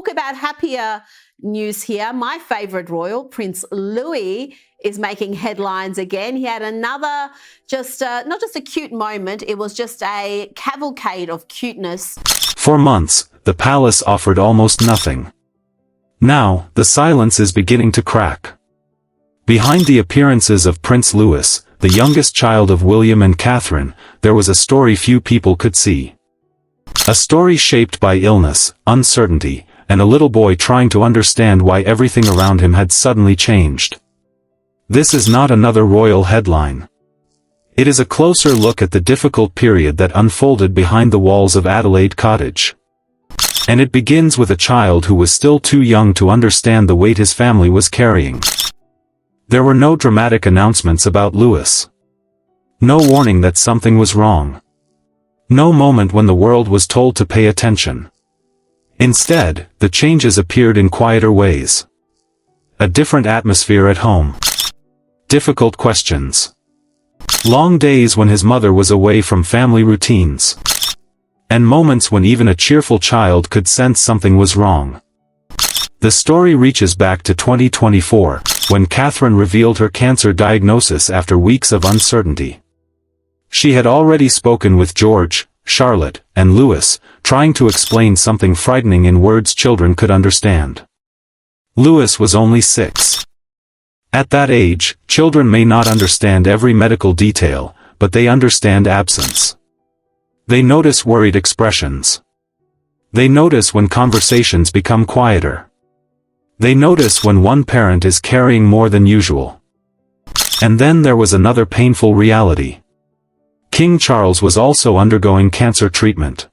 talk about happier news here. My favourite royal, Prince Louis, is making headlines again. He had another not just a cute moment, it was just a cavalcade of cuteness. For months, the palace offered almost nothing. Now, the silence is beginning to crack. Behind the appearances of Prince Louis, the youngest child of William and Catherine, there was a story few people could see. A story shaped by illness, uncertainty, and a little boy trying to understand why everything around him had suddenly changed. This is not another royal headline. It is a closer look at the difficult period that unfolded behind the walls of Adelaide Cottage. And it begins with a child who was still too young to understand the weight his family was carrying. There were no dramatic announcements about Louis. No warning that something was wrong. No moment when the world was told to pay attention. Instead, the changes appeared in quieter ways. A different atmosphere at home. Difficult questions. Long days when his mother was away from family routines. And moments when even a cheerful child could sense something was wrong. The story reaches back to 2024, when Catherine revealed her cancer diagnosis after weeks of uncertainty. She had already spoken with George, Charlotte, and Louis, trying to explain something frightening in words children could understand. Louis was only 6. At that age, children may not understand every medical detail, but they understand absence. They notice worried expressions. They notice when conversations become quieter. They notice when one parent is carrying more than usual. And then there was another painful reality. King Charles was also undergoing cancer treatment.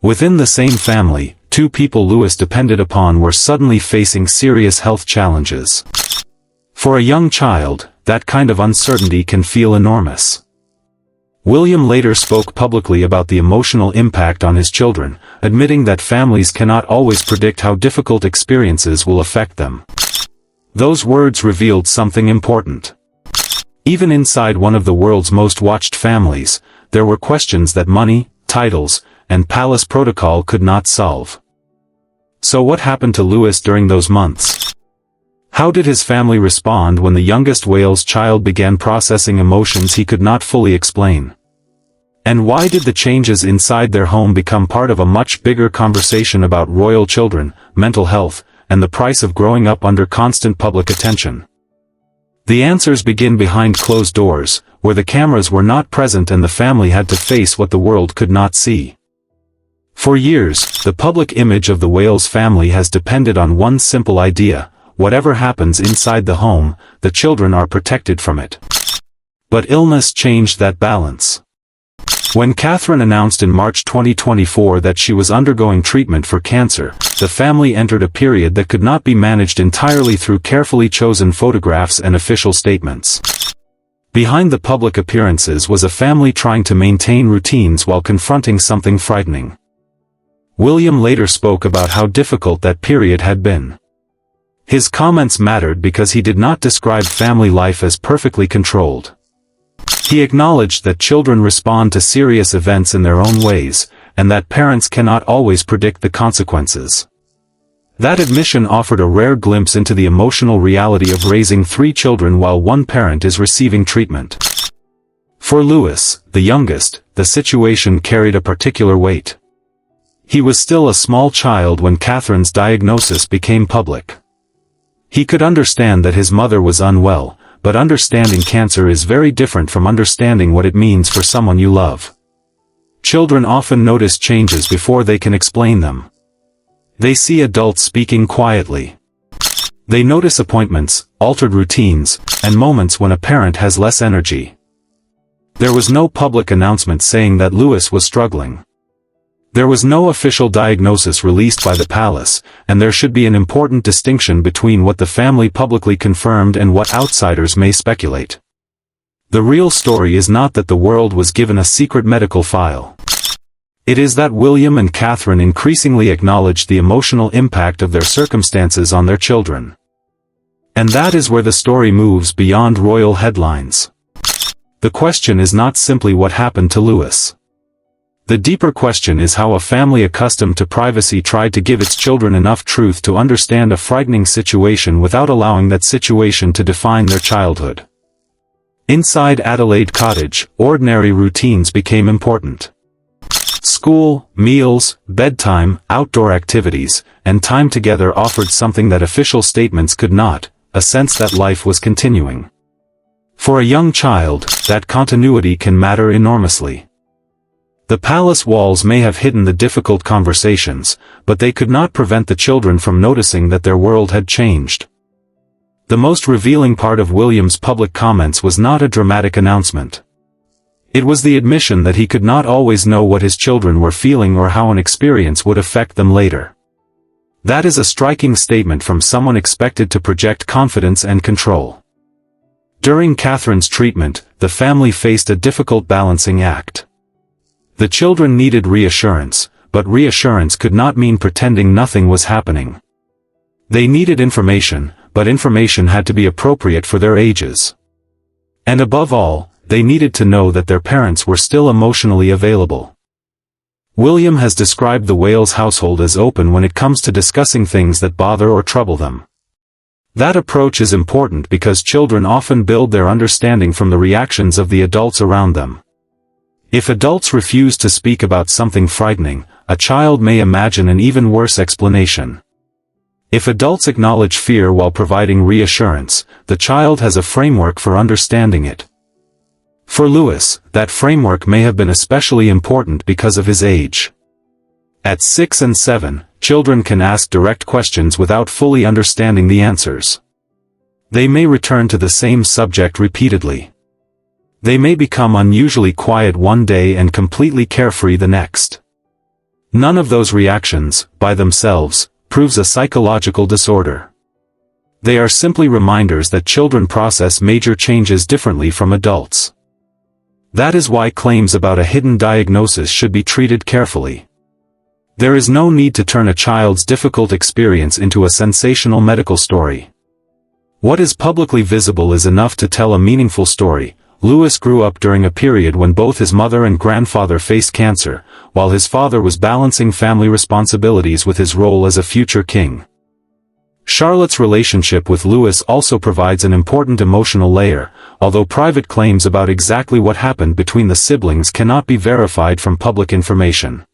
Within the same family, two people Louis depended upon were suddenly facing serious health challenges. For a young child, that kind of uncertainty can feel enormous. William later spoke publicly about the emotional impact on his children, admitting that families cannot always predict how difficult experiences will affect them. Those words revealed something important. Even inside one of the world's most watched families, there were questions that money, titles, and palace protocol could not solve. So what happened to Louis during those months? How did his family respond when the youngest Wales child began processing emotions he could not fully explain? And why did the changes inside their home become part of a much bigger conversation about royal children, mental health, and the price of growing up under constant public attention? The answers begin behind closed doors, where the cameras were not present and the family had to face what the world could not see. For years, the public image of the Wales family has depended on one simple idea: whatever happens inside the home, the children are protected from it. But illness changed that balance. When Catherine announced in March 2024 that she was undergoing treatment for cancer, the family entered a period that could not be managed entirely through carefully chosen photographs and official statements. Behind the public appearances was a family trying to maintain routines while confronting something frightening. William later spoke about how difficult that period had been. His comments mattered because he did not describe family life as perfectly controlled. He acknowledged that children respond to serious events in their own ways, and that parents cannot always predict the consequences. That admission offered a rare glimpse into the emotional reality of raising 3 children while one parent is receiving treatment. For Louis, the youngest, the situation carried a particular weight. He was still a small child when Catherine's diagnosis became public. He could understand that his mother was unwell, but understanding cancer is very different from understanding what it means for someone you love. Children often notice changes before they can explain them. They see adults speaking quietly. They notice appointments, altered routines, and moments when a parent has less energy. There was no public announcement saying that Louis was struggling. There was no official diagnosis released by the palace, and there should be an important distinction between what the family publicly confirmed and what outsiders may speculate. The real story is not that the world was given a secret medical file. It is that William and Catherine increasingly acknowledged the emotional impact of their circumstances on their children. And that is where the story moves beyond royal headlines. The question is not simply what happened to Louis. The deeper question is how a family accustomed to privacy tried to give its children enough truth to understand a frightening situation without allowing that situation to define their childhood. Inside Adelaide Cottage, ordinary routines became important. School, meals, bedtime, outdoor activities, and time together offered something that official statements could not, a sense that life was continuing. For a young child, that continuity can matter enormously. The palace walls may have hidden the difficult conversations, but they could not prevent the children from noticing that their world had changed. The most revealing part of William's public comments was not a dramatic announcement. It was the admission that he could not always know what his children were feeling or how an experience would affect them later. That is a striking statement from someone expected to project confidence and control. During Catherine's treatment, the family faced a difficult balancing act. The children needed reassurance, but reassurance could not mean pretending nothing was happening. They needed information, but information had to be appropriate for their ages. And above all, they needed to know that their parents were still emotionally available. William has described the Wales household as open when it comes to discussing things that bother or trouble them. That approach is important because children often build their understanding from the reactions of the adults around them. If adults refuse to speak about something frightening, a child may imagine an even worse explanation. If adults acknowledge fear while providing reassurance, the child has a framework for understanding it. For Lewis, that framework may have been especially important because of his age. At 6 and 7, children can ask direct questions without fully understanding the answers. They may return to the same subject repeatedly. They may become unusually quiet one day and completely carefree the next. None of those reactions, by themselves, proves a psychological disorder. They are simply reminders that children process major changes differently from adults. That is why claims about a hidden diagnosis should be treated carefully. There is no need to turn a child's difficult experience into a sensational medical story. What is publicly visible is enough to tell a meaningful story. Lewis grew up during a period when both his mother and grandfather faced cancer, while his father was balancing family responsibilities with his role as a future king. Charlotte's relationship with Lewis also provides an important emotional layer, although private claims about exactly what happened between the siblings cannot be verified from public information.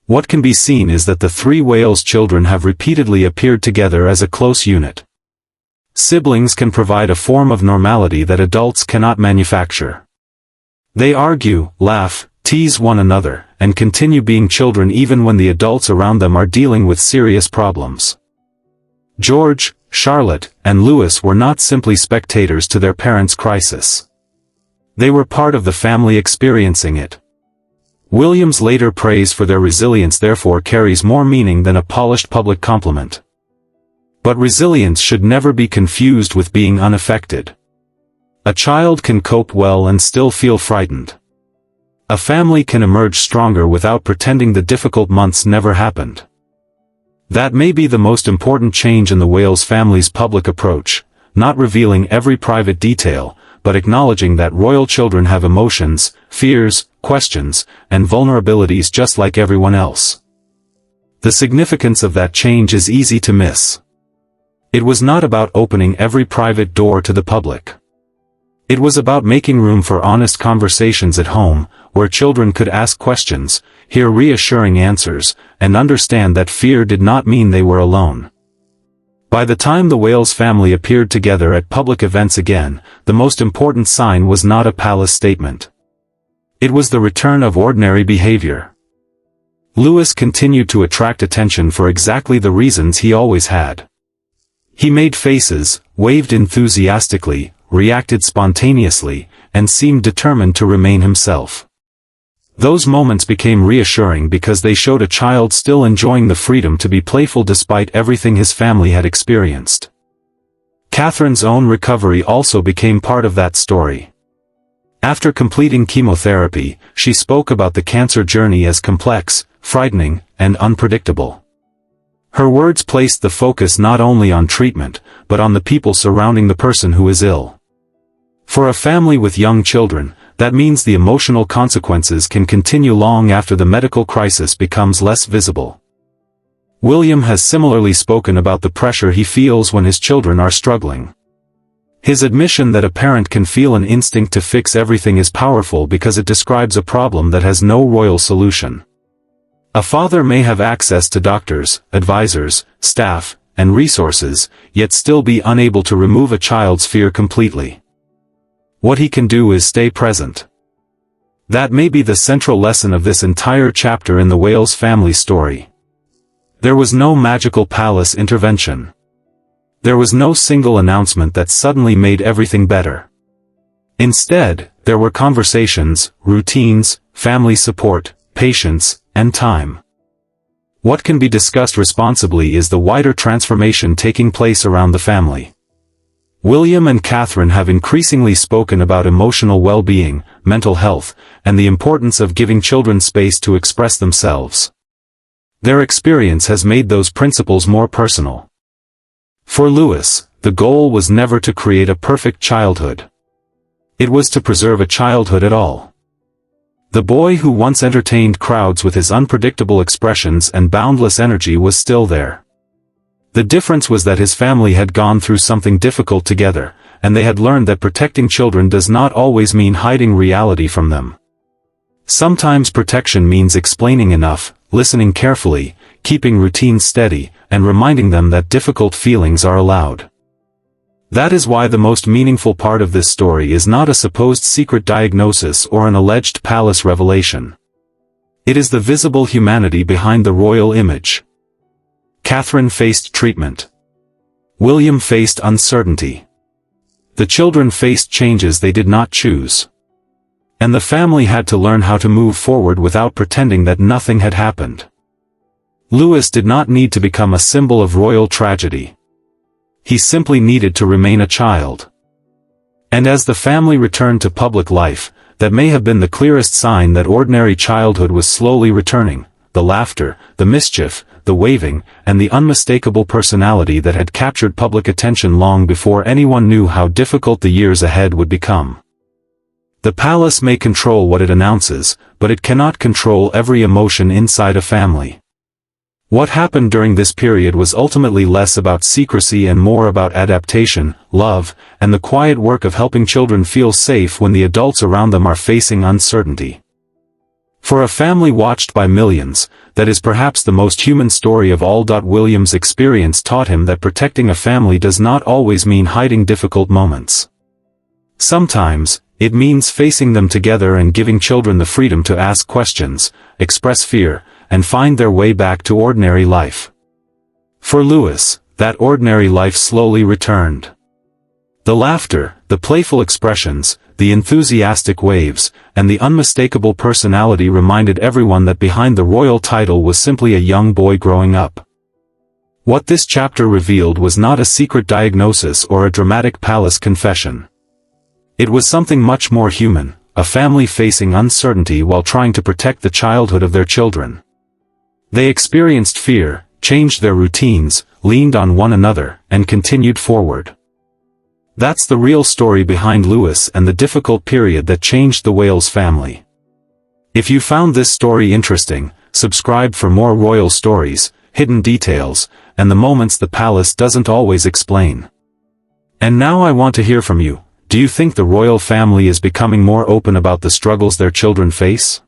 What can be seen is that the three Wales children have repeatedly appeared together as a close unit. Siblings can provide a form of normality that adults cannot manufacture. They argue, laugh, tease one another, and continue being children even when the adults around them are dealing with serious problems. George, Charlotte, and Lewis were not simply spectators to their parents' crisis. They were part of the family experiencing it. William's later praise for their resilience therefore carries more meaning than a polished public compliment. But resilience should never be confused with being unaffected. A child can cope well and still feel frightened. A family can emerge stronger without pretending the difficult months never happened. That may be the most important change in the Wales family's public approach, not revealing every private detail, but acknowledging that royal children have emotions, fears, questions, and vulnerabilities just like everyone else. The significance of that change is easy to miss. It was not about opening every private door to the public. It was about making room for honest conversations at home, where children could ask questions, hear reassuring answers, and understand that fear did not mean they were alone. By the time the Wales family appeared together at public events again, the most important sign was not a palace statement. It was the return of ordinary behavior. Lewis continued to attract attention for exactly the reasons he always had. He made faces, waved enthusiastically, reacted spontaneously, and seemed determined to remain himself. Those moments became reassuring because they showed a child still enjoying the freedom to be playful despite everything his family had experienced. Catherine's own recovery also became part of that story. After completing chemotherapy, she spoke about the cancer journey as complex, frightening, and unpredictable. Her words placed the focus not only on treatment, but on the people surrounding the person who is ill. For a family with young children, that means the emotional consequences can continue long after the medical crisis becomes less visible. William has similarly spoken about the pressure he feels when his children are struggling. His admission that a parent can feel an instinct to fix everything is powerful because it describes a problem that has no royal solution. A father may have access to doctors, advisors, staff, and resources, yet still be unable to remove a child's fear completely. What he can do is stay present. That may be the central lesson of this entire chapter in the Wales family story. There was no magical palace intervention. There was no single announcement that suddenly made everything better. Instead, there were conversations, routines, family support, patience, and time. What can be discussed responsibly is the wider transformation taking place around the family. William and Catherine have increasingly spoken about emotional well-being, mental health, and the importance of giving children space to express themselves. Their experience has made those principles more personal. For Lewis, the goal was never to create a perfect childhood. It was to preserve a childhood at all. The boy who once entertained crowds with his unpredictable expressions and boundless energy was still there. The difference was that his family had gone through something difficult together, and they had learned that protecting children does not always mean hiding reality from them. Sometimes protection means explaining enough, listening carefully, keeping routines steady, and reminding them that difficult feelings are allowed. That is why the most meaningful part of this story is not a supposed secret diagnosis or an alleged palace revelation. It is the visible humanity behind the royal image. Catherine faced treatment. William faced uncertainty. The children faced changes they did not choose. And the family had to learn how to move forward without pretending that nothing had happened. Lewis did not need to become a symbol of royal tragedy. He simply needed to remain a child. And as the family returned to public life, that may have been the clearest sign that ordinary childhood was slowly returning. The laughter, the mischief, the waving, and the unmistakable personality that had captured public attention long before anyone knew how difficult the years ahead would become. The palace may control what it announces, but it cannot control every emotion inside a family. What happened during this period was ultimately less about secrecy and more about adaptation, love, and the quiet work of helping children feel safe when the adults around them are facing uncertainty. For a family watched by millions, that is perhaps the most human story of all. William's experience taught him that protecting a family does not always mean hiding difficult moments. Sometimes, it means facing them together and giving children the freedom to ask questions, express fear, and find their way back to ordinary life. For Lewis, that ordinary life slowly returned. The laughter, the playful expressions, the enthusiastic waves, and the unmistakable personality reminded everyone that behind the royal title was simply a young boy growing up. What this chapter revealed was not a secret diagnosis or a dramatic palace confession. It was something much more human, a family facing uncertainty while trying to protect the childhood of their children. They experienced fear, changed their routines, leaned on one another, and continued forward. That's the real story behind Lewis and the difficult period that changed the Wales family. If you found this story interesting, subscribe for more royal stories, hidden details, and the moments the palace doesn't always explain. And now I want to hear from you. Do you think the royal family is becoming more open about the struggles their children face?